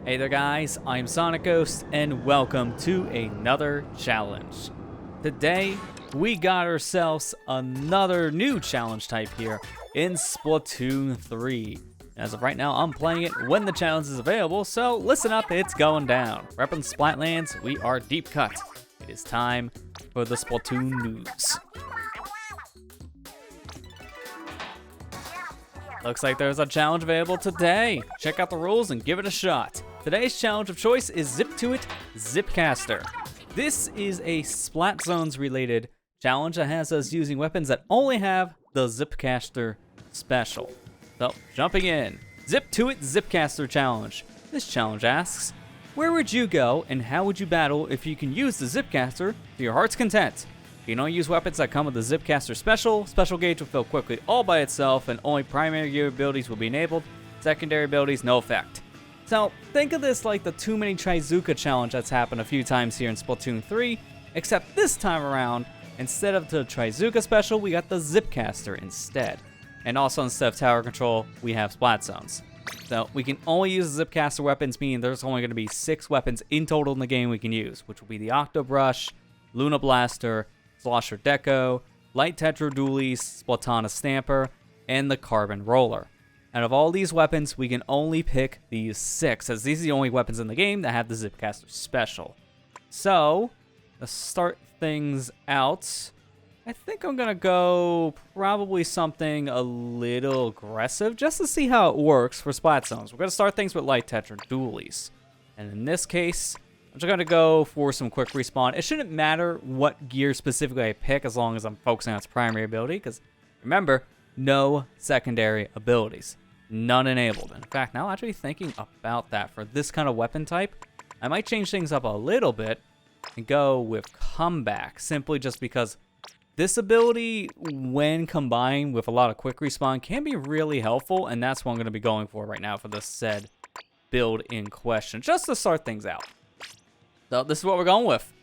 Hey there guys, I'm SonicGhost and welcome to another challenge. Today, we got ourselves another new challenge type here in Splatoon 3. As of right now, I'm playing it when the challenge is available, so listen up, it's going down. Reppin' Splatlands, we are deep cut. It is time for the Splatoon news. Looks like there's a challenge available today. Check out the rules and give it a shot. Today's challenge of choice is Zip-to-It Zipcaster. This is a Splat Zones related challenge that has us using weapons that only have the Zipcaster special. So, jumping in. Zip-to-It Zipcaster challenge. This challenge asks, where would you go and how would you battle if you can use the Zipcaster to your heart's content? You can only use weapons that come with the Zipcaster special. Special gauge will fill quickly all by itself, and only primary gear abilities will be enabled. Secondary abilities, no effect. So, think of this like the Too Many Trizooka challenge that's happened a few times here in Splatoon 3, except this time around, instead of the Trizooka special, we got the Zipcaster instead. And also instead of tower control, we have Splat Zones. So, we can only use the Zipcaster weapons, meaning there's only going to be 6 weapons in total in the game we can use, which will be the Octo Brush, Luna Blaster, Slosher Deco, Light Tetra Dualies, Splatana Stamper, and the Carbon Roller. Out of all these weapons, we can only pick these 6, as these are the only weapons in the game that have the Zipcaster special. So, let's start things out. I think I'm gonna go probably something a little aggressive, just to see how it works for Splat Zones. We're gonna start things with Light Tetra Dualies. And in this case, I'm just gonna go for some quick respawn. It shouldn't matter what gear specifically I pick as long as I'm focusing on its primary ability, because remember, no secondary abilities. None enabled. In fact, now actually thinking about that for this kind of weapon type, I might change things up a little bit and go with Comeback, simply just because this ability, when combined with a lot of quick respawn, can be really helpful, and that's what I'm going to be going for right now for this said build in question, just to start things out. So this is what we're going with.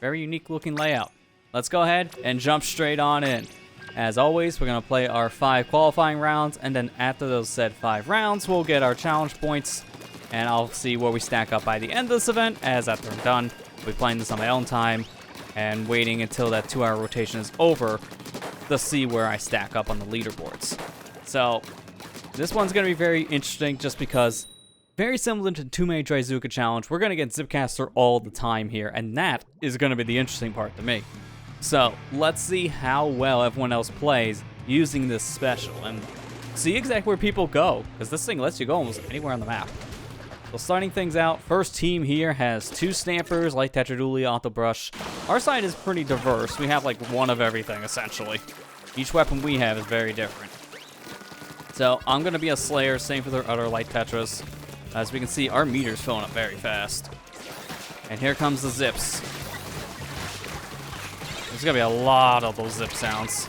Very unique looking layout. Let's go ahead and jump straight on in. As always, we're going to play our 5 qualifying rounds, and then after those said 5 rounds, we'll get our challenge points, and I'll see where we stack up by the end of this event, as after I'm done, I'll be playing this on my own time, and waiting until that 2-hour rotation is over to see where I stack up on the leaderboards. So, this one's going to be very interesting just because, very similar to Too Many Trizooka challenge, we're going to get Zipcaster all the time here, and that is going to be the interesting part to me. So, let's see how well everyone else plays using this special, and see exactly where people go, because this thing lets you go almost anywhere on the map. So starting things out, first team here has 2 Stampers, Light Tetra Dualie, Auto Brush. Our side is pretty diverse. We have like one of everything, essentially. Each weapon we have is very different. So, I'm going to be a Slayer, same for their other Light Tetras. As we can see, our meter's filling up very fast. And here comes the Zips. There's gonna be a lot of those zip sounds.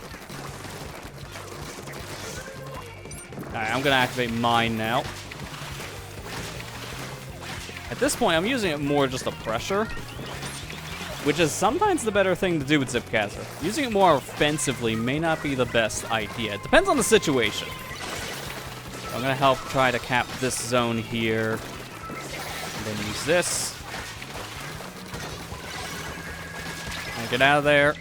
Alright, I'm gonna activate mine now. At this point, I'm using it more just a pressure, which is sometimes the better thing to do with Zipcaster. Using it more offensively may not be the best idea. It depends on the situation. I'm gonna help try to cap this zone here, and then use this. Get out of there.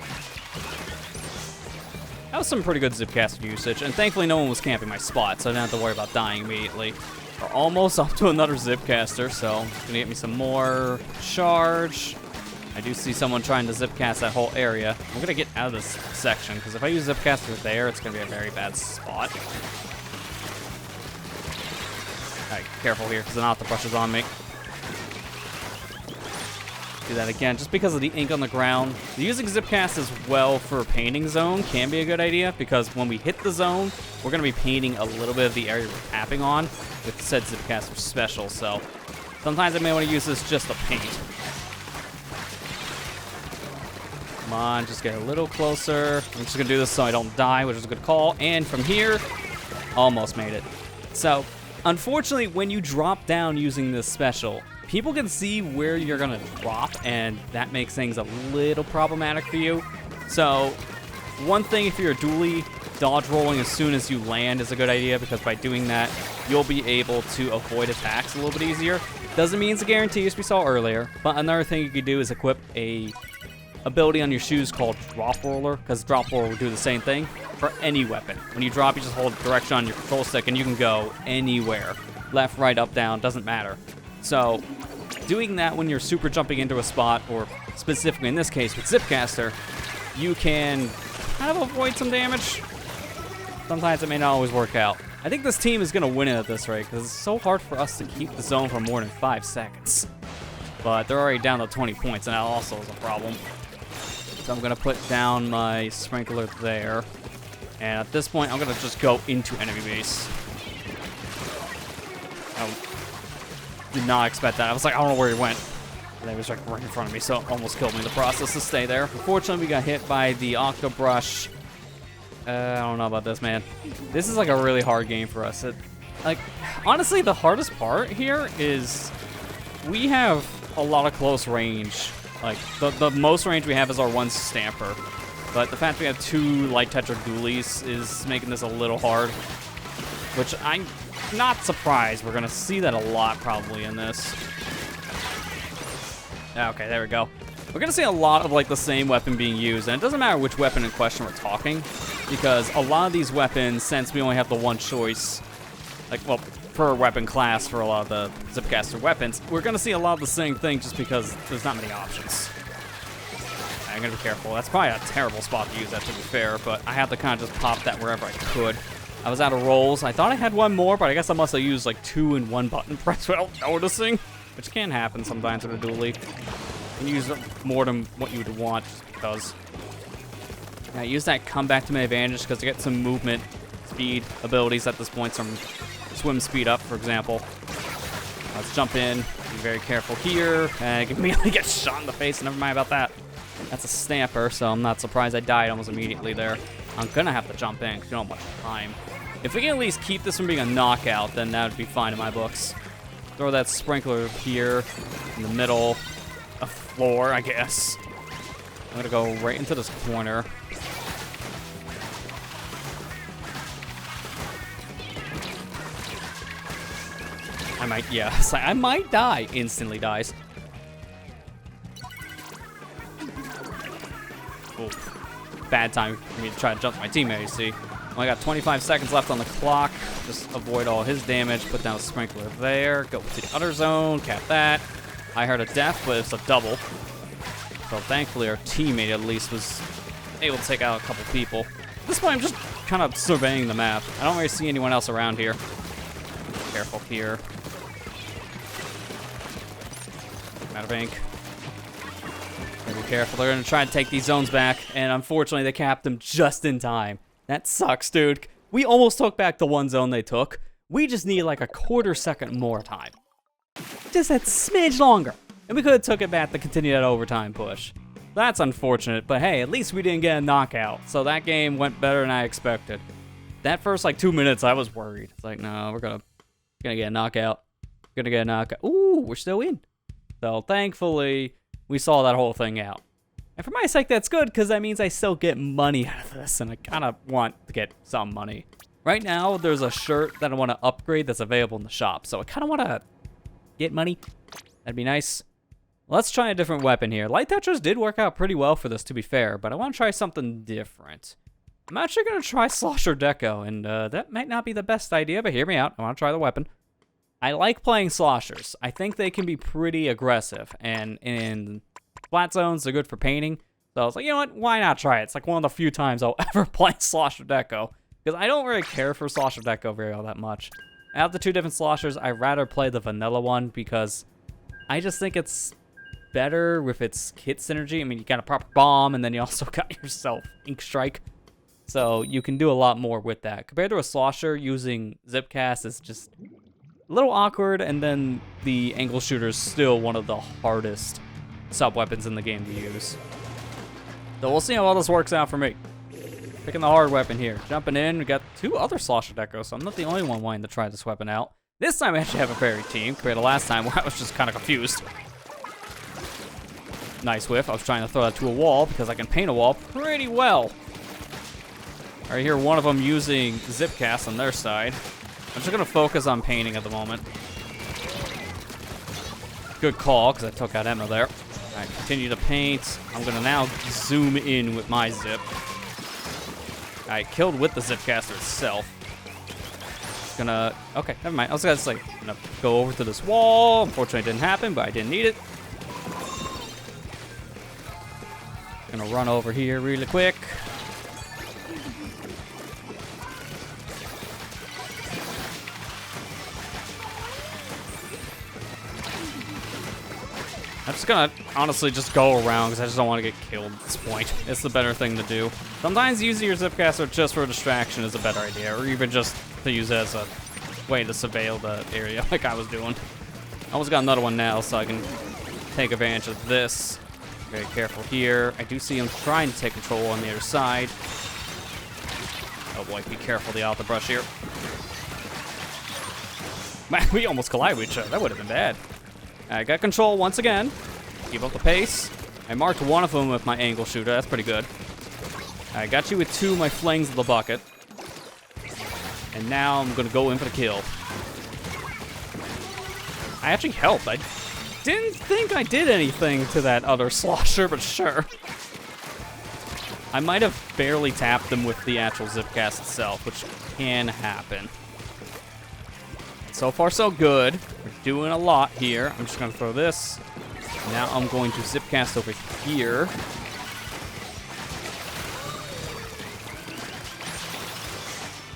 That was some pretty good Zipcaster usage, and thankfully no one was camping my spot, so I didn't have to worry about dying immediately. We're almost up to another Zipcaster, so it's gonna get me some more charge. I do see someone trying to Zipcast that whole area. I'm gonna get out of this section, because if I use Zipcaster there, it's gonna be a very bad spot. Alright, careful here, because an Auto Brush is on me. Do that again, just because of the ink on the ground. Using Zipcast as well for painting zone can be a good idea, because when we hit the zone, we're going to be painting a little bit of the area we're tapping on with said Zipcaster special, so sometimes I may want to use this just to paint. Come on, just get a little closer. I'm just going to do this so I don't die, which is a good call, and from here, almost made it. So, unfortunately, when you drop down using this special, people can see where you're gonna drop, and that makes things a little problematic for you. So, one thing if you're a dually, dodge rolling as soon as you land is a good idea, because by doing that, you'll be able to avoid attacks a little bit easier. Doesn't mean it's a guarantee, as we saw earlier, but another thing you could do is equip a ability on your shoes called Drop Roller, because Drop Roller will do the same thing for any weapon. When you drop, you just hold direction on your control stick, and you can go anywhere. Left, right, up, down, doesn't matter. So, doing that when you're super jumping into a spot, or specifically in this case with Zipcaster, you can kind of avoid some damage. Sometimes it may not always work out. I think this team is going to win it at this rate, because it's so hard for us to keep the zone for more than 5 seconds. But they're already down to 20 points, and that also is a problem. So I'm going to put down my sprinkler there. And at this point, I'm going to just go into enemy base. I did not expect that. I was like, I don't know where he went. And he was like right in front of me, so it almost killed me in the process to stay there. Unfortunately, we got hit by the Octobrush. I don't know about this, man. This is like a really hard game for us. Like, honestly, the hardest part here is we have a lot of close range. Like, the most range we have is our one Stamper. But the fact we have 2 Light Tetra Dualies is making this a little hard. Which I'm not surprised. We're going to see that a lot probably in this. Okay, there we go. We're going to see a lot of like the same weapon being used. And it doesn't matter which weapon in question we're talking. Because a lot of these weapons, since we only have the one choice, like, well, per weapon class for a lot of the Zipcaster weapons, we're going to see a lot of the same thing just because there's not many options. I'm going to be careful. That's probably a terrible spot to use that, to be fair, but I had to kind of just pop that wherever I could. I was out of rolls. I thought I had one more, but I guess I must have used like 2 in one button press without noticing, which can happen sometimes with a dually. You can use more than what you would want just because. I use that comeback to my advantage because I get some movement speed abilities at this point, some swim speed up, for example. Let's jump in, be very careful here, and I can immediately get shot in the face, never mind about that. That's a Stamper, so I'm not surprised I died almost immediately there. I'm gonna have to jump in because you don't have much time. If we can at least keep this from being a knockout, then that would be fine in my books. Throw that sprinkler here in the middle, a floor, I guess. I'm gonna go right into this corner. I might, yeah, it's like, I might die. Instantly dies. Oh, bad time for me to try to jump my teammate, you see. Only got 25 seconds left on the clock. Just avoid all his damage. Put down a sprinkler there. Go to the other zone. Cap that. I heard a death, but it's a double. So thankfully our teammate at least was able to take out a couple people. At this point, I'm just kind of surveying the map. I don't really see anyone else around here. Careful here. Out of ink. Be careful. They're going to try to take these zones back, and unfortunately, they capped them just in time. That sucks, dude. We almost took back the one zone they took. We just need like a quarter second more time. Just that smidge longer. And we could have took it back to continue that overtime push. That's unfortunate, but hey, at least we didn't get a knockout. So that game went better than I expected. That first like 2 minutes, I was worried. It's like, no, we're gonna get a knockout. Gonna get a knockout. Ooh, we're still in. So thankfully, we saw that whole thing out. And for my sake, that's good, because that means I still get money out of this, and I kind of want to get some money. Right now, there's a shirt that I want to upgrade that's available in the shop, so I kind of want to get money. That'd be nice. Let's try a different weapon here. Light Tetras did work out pretty well for this, to be fair, but I want to try something different. I'm actually going to try Slosher Deco, and that might not be the best idea, but hear me out. I want to try the weapon. I like playing sloshers. I think they can be pretty aggressive, and in flat zones, they're good for painting. So I was like, you know what? Why not try it? It's like one of the few times I'll ever play Slosher Deco, because I don't really care for Slosher Deco very all that much. Out of the 2 different sloshers, I'd rather play the vanilla one, because I just think it's better with its hit synergy. I mean, you got a proper bomb, and then you also got yourself Ink Strike. So you can do a lot more with that. Compared to a slosher, using Zipcast is just a little awkward, and then the angle shooter is still one of the hardest sub-weapons in the game to use. So we'll see how all this works out for me. Picking the hard weapon here. Jumping in, we got 2 other Slosher Decos, so I'm not the only one wanting to try this weapon out. This time I actually have a fairy team, compared to last time where I was just kind of confused. Nice whiff. I was trying to throw that to a wall, because I can paint a wall pretty well. I hear one of them using Zipcast on their side. I'm just going to focus on painting at the moment. Good call, because I took out ammo there. All right, continue to paint. I'm gonna now zoom in with my zip. All right, killed with the Zipcaster itself. Okay, never mind. I was gonna say, gonna go over to this wall. Unfortunately, it didn't happen, but I didn't need it. Gonna run over here really quick. I'm just gonna honestly just go around because I just don't want to get killed at this point. It's the better thing to do. Sometimes using your Zipcaster just for a distraction is a better idea, or even just to use it as a way to surveil the area like I was doing. I almost got another one now, so I can take advantage of this. Very careful here. I do see him trying to take control on the other side. Oh boy, be careful the alpha brush here. Man, we almost collided with each other. That would have been bad. I got control once again. Keep up the pace. I marked one of them with my angle shooter. That's pretty good. I got you with two of my flings of the bucket. And now I'm going to go in for the kill. I actually helped. I didn't think I did anything to that other slosher, but sure. I might have barely tapped them with the actual Zipcast itself, which can happen. So far, so good. We're doing a lot here. I'm just going to throw this. Now I'm going to Zipcast over here.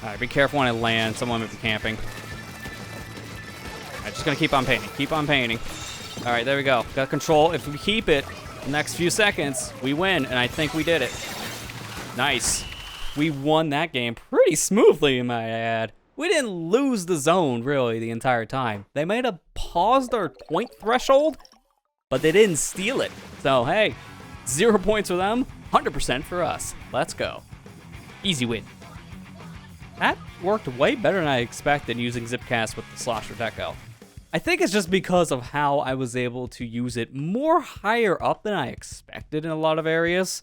Alright, be careful when I land. Someone may be camping. Alright, just going to keep on painting. Keep on painting. Alright, there we go. Got control. If we keep it the next few seconds, we win, and I think we did it. Nice. We won that game pretty smoothly, might I add. We didn't lose the zone, really, the entire time. They might have paused our point threshold, but they didn't steal it. So, hey, 0 points for them, 100% for us. Let's go. Easy win. That worked way better than I expected using Zipcast with the Slosher Deco. I think it's just because of how I was able to use it more higher up than I expected in a lot of areas.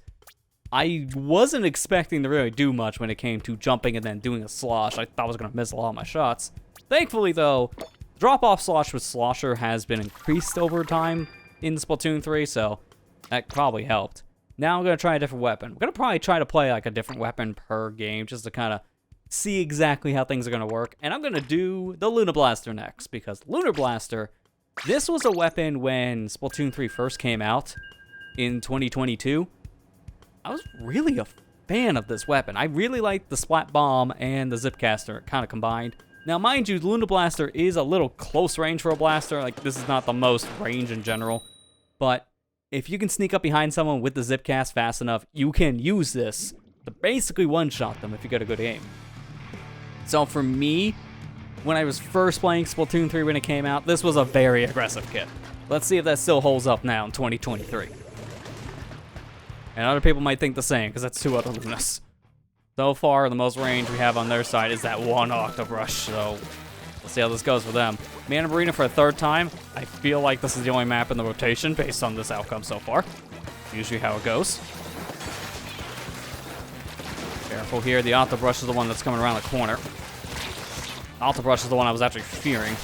I wasn't expecting to really do much when it came to jumping and then doing a slosh. I thought I was going to miss a lot of my shots. Thankfully, though, drop-off slosh with Slosher has been increased over time in Splatoon 3, so that probably helped. Now I'm going to try a different weapon. We're going to probably try to play like a different weapon per game just to kind of see exactly how things are going to work. And I'm going to do the Lunar Blaster next, because Lunar Blaster, this was a weapon when Splatoon 3 first came out in 2022. I was really a fan of this weapon. I really liked the Splat Bomb and the Zipcaster kind of combined. Now, mind you, the Lunar Blaster is a little close range for a blaster. Like, this is not the most range in general. But if you can sneak up behind someone with the Zipcast fast enough, you can use this to basically one-shot them if you get a good aim. So for me, when I was first playing Splatoon 3 when it came out, this was a very aggressive kit. Let's see if that still holds up now in 2023. And other people might think the same, because that's two other Lunas. So far, the most range we have on their side is that one Octobrush, so let's see how this goes for them. Mana Arena for a third time. I feel like this is the only map in the rotation based on this outcome so far. Usually how it goes. Careful here, the Octobrush is the one that's coming around the corner. Octobrush is the one I was actually fearing.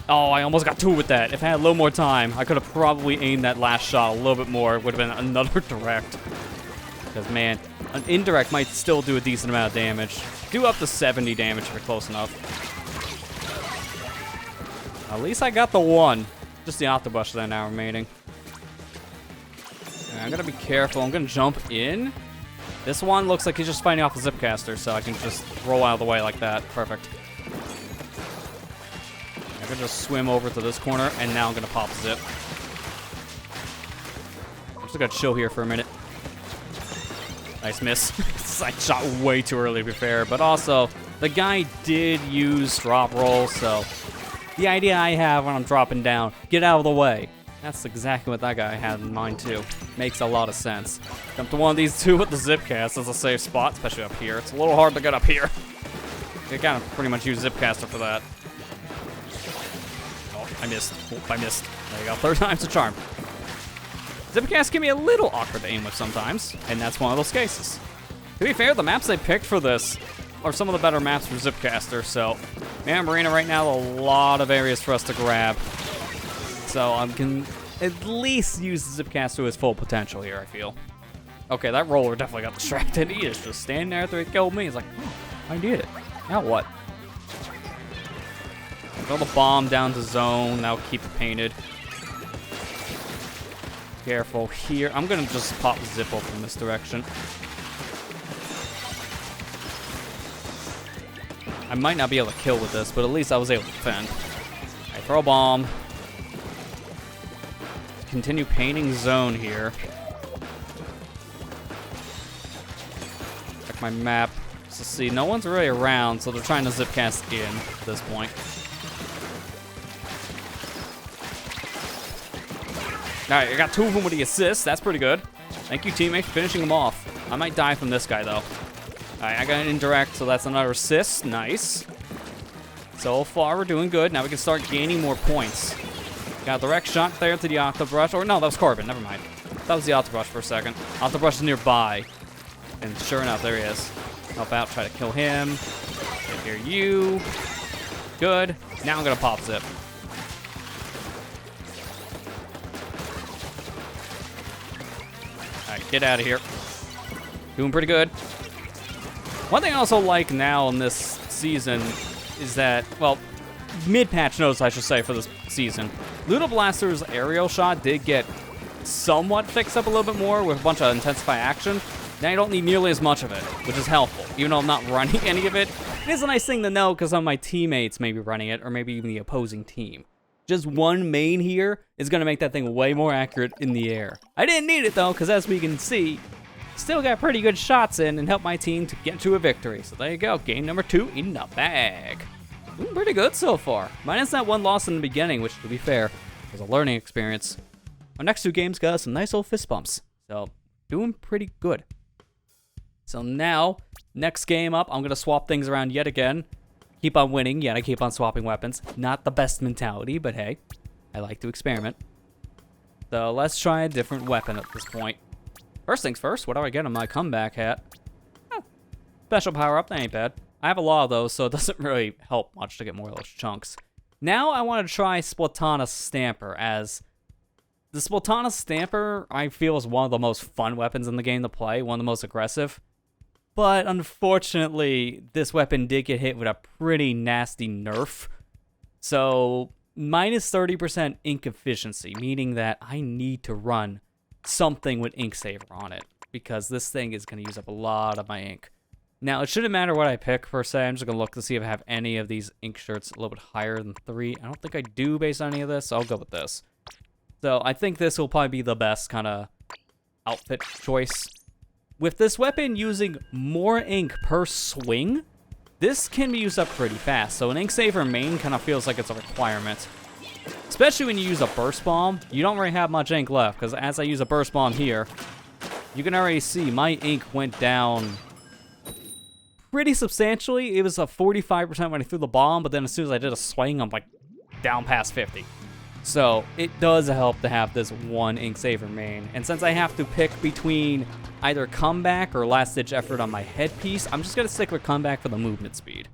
Oh, I almost got two with that. If I had a little more time, I could have probably aimed that last shot a little bit more. It would have been another direct. Because, man, an indirect might still do a decent amount of damage. Do up to 70 damage if you're close enough. At least I got the one. Just the Octobrush then now remaining. And I'm going to be careful. I'm going to jump in. This one looks like he's just fighting off the Zipcaster, so I can just roll out of the way like that. Perfect. I can just swim over to this corner, and now I'm going to pop Zip. I'm just going to chill here for a minute. Nice miss. I shot way too early, to be fair. But also, the guy did use drop roll, so the idea I have when I'm dropping down, get out of the way. That's exactly what that guy had in mind, too. Makes a lot of sense. Jump to one of these two with the Zipcast as a safe spot, especially up here. It's a little hard to get up here. You kind of pretty much use Zipcaster for that. I missed. Oh, I missed. There you go. Third time's a charm. Zipcast can be a little awkward to aim with sometimes, and that's one of those cases. To be fair, the maps they picked for this are some of the better maps for Zipcaster, so Man Marina right now, a lot of areas for us to grab. So I can at least use the Zipcaster to its full potential here, I feel. Okay, that roller definitely got distracted. He is just standing there after he killed me. He's like, oh, I did it. Now what? Throw the bomb down to zone. Now keep it painted. Careful here. I'm going to just pop Zip up in this direction. I might not be able to kill with this, but at least I was able to defend. I throw a bomb. Continue painting zone here. Check my map. So see, no one's really around, so they're trying to Zipcast in at this point. Alright, I got 2 of them with the assist. That's pretty good. Thank you, teammate, for finishing them off. I might die from this guy, though. Alright, I got an indirect, so that's another assist. Nice. So far, we're doing good. Now we can start gaining more points. Got a direct shot there to the Octobrush. Or no, that was Corbin. Never mind. That was the Octobrush for a second. Octobrush is nearby. And sure enough, there he is. Help out, try to kill him. Get here, you. Good. Now I'm going to pop Zip. Alright, get out of here. Doing pretty good. One thing I also like now in this season is that, well, mid-patch notes, I should say, for this season. Ludo Blaster's aerial shot did get somewhat fixed up a little bit more with a bunch of intensify action. Now you don't need nearly as much of it, which is helpful. Even though I'm not running any of it, it is a nice thing to know because some of my teammates may be running it, or maybe even the opposing team. Just one main here is going to make that thing way more accurate in the air. I didn't need it, though, because as we can see, still got pretty good shots in and helped my team to get to a victory. So there you go, game number 2 in the bag. Doing pretty good so far. Minus that one loss in the beginning, which, to be fair, was a learning experience. Our next 2 games got us some nice old fist bumps. So, doing pretty good. So now, next game up, I'm going to swap things around yet again. Keep on winning, yet I keep on swapping weapons. Not the best mentality, but hey, I like to experiment. So let's try a different weapon at this point. First things first, what do I get on my comeback hat? Oh, special power-up, that ain't bad. I have a lot of those, so it doesn't really help much to get more of those chunks. Now I want to try Splatana Stamper, as the Splatana Stamper, I feel, is one of the most fun weapons in the game to play, one of the most aggressive. But unfortunately, this weapon did get hit with a pretty nasty nerf. So, minus 30% ink efficiency, meaning that I need to run something with ink saver on it, because this thing is going to use up a lot of my ink. Now, it shouldn't matter what I pick, per se. I'm just going to look to see if I have any of these ink shirts a little bit higher than 3. I don't think I do based on any of this, so I'll go with this. So, I think this will probably be the best kind of outfit choice. With this weapon using more ink per swing, this can be used up pretty fast. So, an ink saver main kind of feels like it's a requirement. Especially when you use a burst bomb, you don't really have much ink left, because as I use a burst bomb here, you can already see my ink went down pretty substantially. It was a 45% when I threw the bomb, but then as soon as I did a swing, I'm like down past 50. So it does help to have this one ink saver main. And since I have to pick between either comeback or last ditch effort on my headpiece, I'm just going to stick with comeback for the movement speed.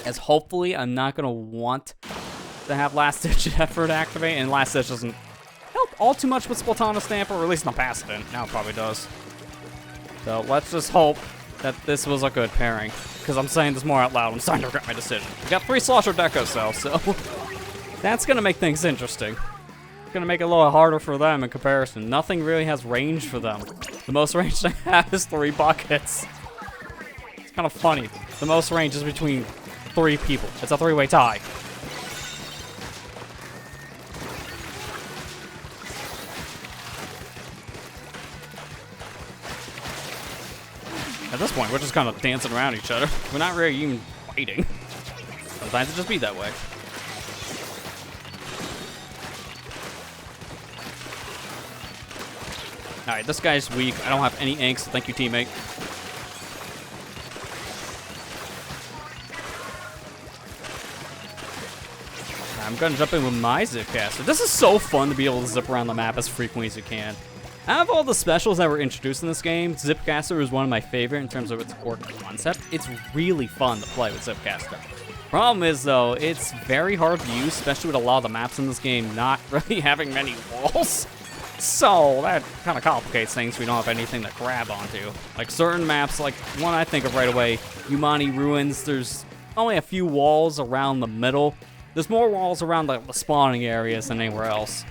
As hopefully I'm not going to want to have last ditch effort activate, and last ditch doesn't help all too much with Splatana Stamper, or at least in the past it didn't. Now it probably does. So let's just hope that this was a good pairing, because I'm saying this more out loud. I'm starting to regret my decision. We got 3 Slosher Decos though, so that's going to make things interesting. It's going to make it a little harder for them in comparison. Nothing really has range for them. The most range they have is 3 buckets. It's kind of funny. The most range is between 3 people. It's a 3-way tie. At this point, we're just kind of dancing around each other. We're not really even fighting. Sometimes it just be that way. Alright, this guy's weak. I don't have any ink, so thank you, teammate. I'm gonna jump in with my Zipcaster. This is so fun to be able to zip around the map as frequently as you can. Out of all the specials that were introduced in this game, Zipcaster is one of my favorite in terms of its core concept. It's really fun to play with Zipcaster. Problem is, though, it's very hard to use, especially with a lot of the maps in this game not really having many walls. So that kind of complicates things. We don't have anything to grab onto. Like certain maps, like one I think of right away, Umani Ruins, there's only a few walls around the middle. There's more walls around the spawning areas than anywhere else.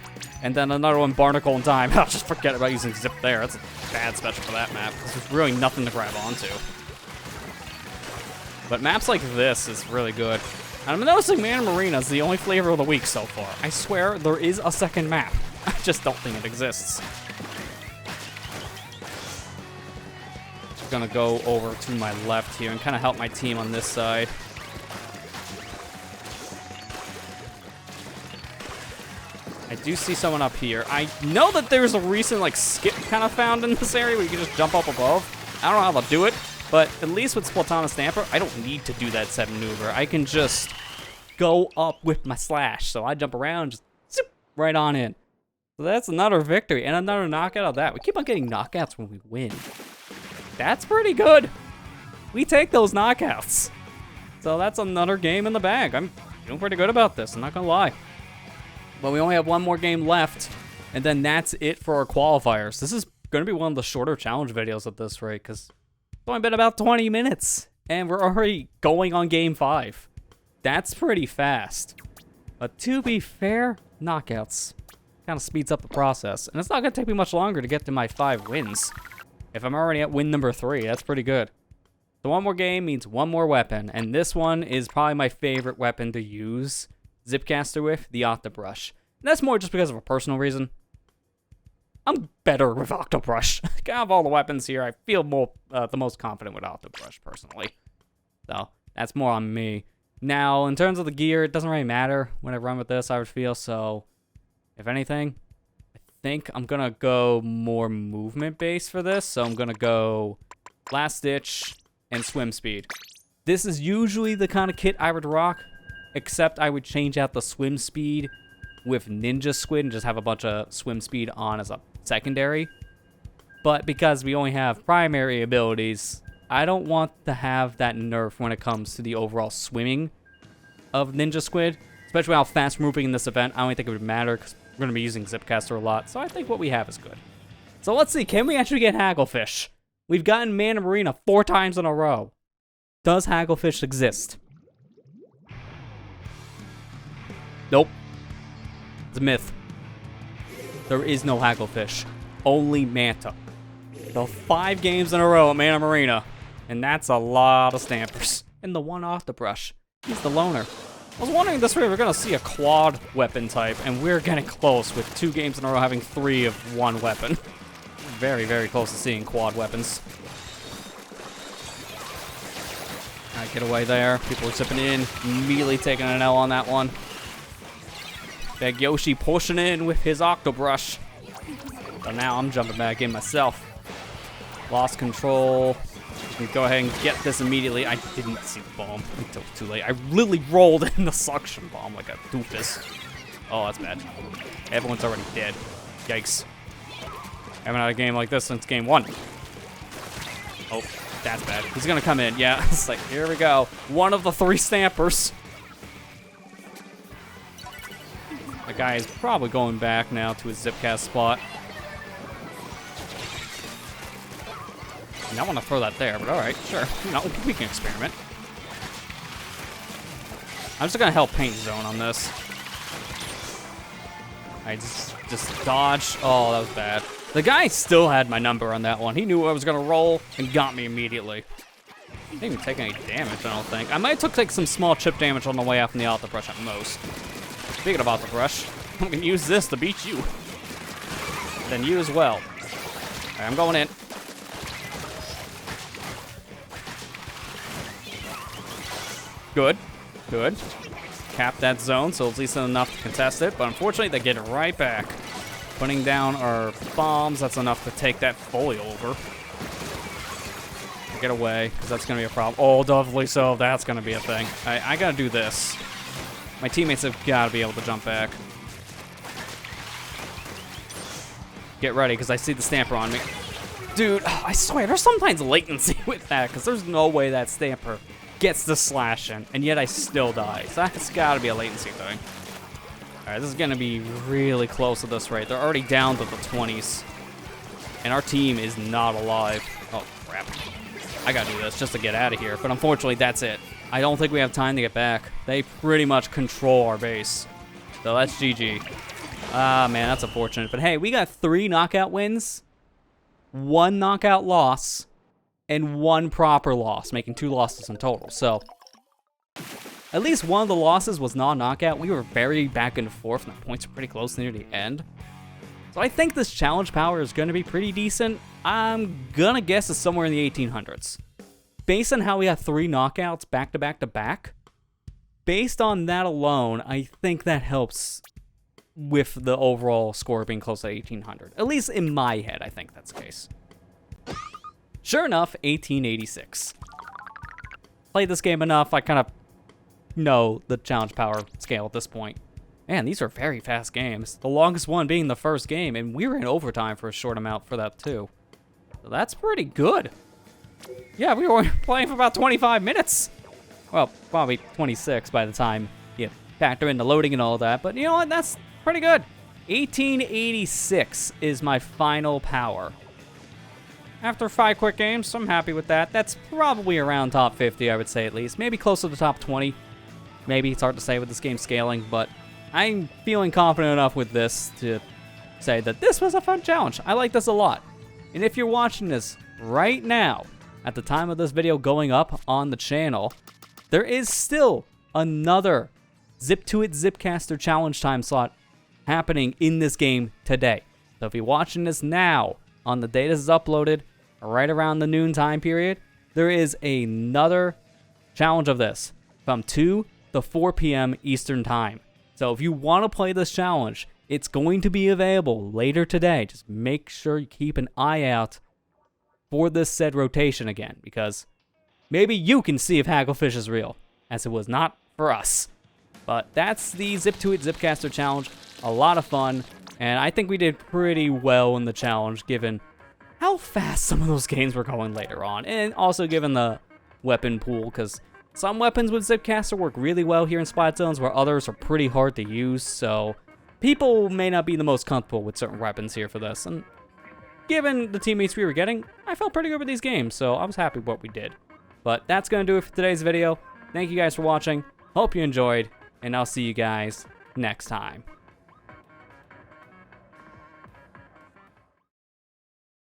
And then another one, Barnacle and Time. I'll just forget about using Zip there. That's a bad special for that map. There's really nothing to grab onto. But maps like this is really good. And I'm noticing Man Marina is the only flavor of the week so far. I swear there is a second map. I just don't think it exists. Just gonna go over to my left here and kind of help my team on this side. I do see someone up here. I know that there's a recent like skip kind of found in this area where you can just jump up above. I don't know how to do it, but at least with Splatoon Stamper, I don't need to do that set maneuver. I can just go up with my slash. So I jump around, just zip right on in. So that's another victory and another knockout of that. We keep on getting knockouts when we win. That's pretty good. We take those knockouts. So that's another game in the bag. I'm feeling pretty good about this, I'm not gonna lie. But we only have one more game left, and then that's it for our qualifiers. This is going to be one of the shorter challenge videos at this rate, because it's only been about 20 minutes, and we're already going on game 5. That's pretty fast. But to be fair, knockouts kind of speeds up the process, and it's not going to take me much longer to get to my 5 wins. If I'm already at win number 3, that's pretty good. So one more game means one more weapon, and this one is probably my favorite weapon to use Zipcaster with, the Octobrush. And that's more just because of a personal reason. I'm better with Octobrush. Out of all the weapons here, I feel more the most confident with Octobrush, personally. So, that's more on me. Now, in terms of the gear, it doesn't really matter when I run with this, I would feel. So, if anything, I think I'm going to go more movement-based for this. So, I'm going to go Last Ditch and Swim Speed. This is usually the kind of kit I would rock. Except I would change out the swim speed with Ninja Squid and just have a bunch of swim speed on as a secondary. But because we only have primary abilities, I don't want to have that nerf when it comes to the overall swimming of Ninja Squid. Especially how fast we're moving in this event, I don't think it would matter because we're going to be using Zipcaster a lot. So I think what we have is good. So let's see, can we actually get Hagglefish? We've gotten Mana Marina 4 times in a row. Does Hagglefish exist? Nope. It's a myth. There is no Hagglefish. Only Manta. The 5 games in a row at Mana Marina. And that's a lot of Stampers. And the one Octobrush. He's the loner. I was wondering this way we're going to see a quad weapon type. And we're getting close with 2 games in a row having 3 of one weapon. Very, very close to seeing quad weapons. Alright, get away there. People are zipping in. Immediately taking an L on that one. Big Yoshi pushing in with his Octobrush. So now I'm jumping back in myself. Lost control. Go ahead and get this immediately. I didn't see the bomb until too late. I literally rolled in the suction bomb like a doofus. Oh, that's bad. Everyone's already dead. Yikes. I haven't had a game like this since game 1. Oh, that's bad. He's gonna come in. Yeah, it's like, here we go. One of the 3 Stampers. The guy is probably going back now to his Zipcast spot. I don't want to throw that there, but alright, sure. You know, we can experiment. I'm just gonna help paint zone on this. I just dodge. Oh, that was bad. The guy still had my number on that one. He knew I was gonna roll and got me immediately. I didn't even take any damage, I don't think. I might have took like some small chip damage on the way out from the Octobrush at most. Speaking of Octobrush, I'm gonna use this to beat you. Then you as well. Alright, I'm going in. Good. Good. Cap that zone, so at least enough to contest it. But unfortunately, they get it right back. Putting down our bombs, that's enough to take that fully over. Get away, because that's going to be a problem. Oh, definitely so. That's going to be a thing. I got to do this. My teammates have got to be able to jump back. Get ready, because I see the Stamper on me. Dude, I swear, there's sometimes latency with that, because there's no way that Stamper gets the slash in, and yet I still die. So that's got to be a latency thing. All right, this is going to be really close at this rate. They're already down to the 20s, and our team is not alive. Oh, crap. I got to do this just to get out of here, but unfortunately, that's it. I don't think we have time to get back. They pretty much control our base. So that's GG. Ah, man, that's unfortunate. But hey, we got 3 knockout wins, 1 knockout loss, and 1 proper loss, making 2 losses in total. So, at least one of the losses was non-knockout. We were very back and forth, and the points were pretty close near the end. So I think this challenge power is going to be pretty decent. I'm going to guess it's somewhere in the 1800s. Based on how we had 3 knockouts back to back to back, based on that alone, I think that helps with the overall score being close to 1800. At least in my head, I think that's the case. Sure enough, 1886. Played this game enough, I kind of know the challenge power scale at this point. Man, these are very fast games. The longest one being the first game, and we were in overtime for a short amount for that too. So that's pretty good. Yeah, we were playing for about 25 minutes. Well, probably 26 by the time you factor in the loading and all that, but you know what, that's pretty good. 1886 is my final power. After 5 quick games, I'm happy with that. That's probably around top 50, I would say at least. Maybe close to the top 20. Maybe, it's hard to say with this game scaling, but I'm feeling confident enough with this to say that this was a fun challenge. I like this a lot. And if you're watching this right now, at the time of this video going up on the channel, there is still another Zip-to-It Zipcaster challenge time slot happening in this game today. So if you're watching this now, on the day this is uploaded, right around the noon time period, there is another challenge of this from 2 to 4 p.m. Eastern Time. So if you want to play this challenge, it's going to be available later today. Just make sure you keep an eye out for this said rotation again, because maybe you can see if Hagglefish is real, as it was not for us. But that's the Zip-to-It Zipcaster challenge. A lot of fun, and I think we did pretty well in the challenge, given how fast some of those games were going later on, and also given the weapon pool, because some weapons with Zipcaster work really well here in Splatoon, where others are pretty hard to use, so people may not be the most comfortable with certain weapons here for this, and given the teammates we were getting, I felt pretty good with these games, so I was happy with what we did. But that's going to do it for today's video. Thank you guys for watching, hope you enjoyed, and I'll see you guys next time.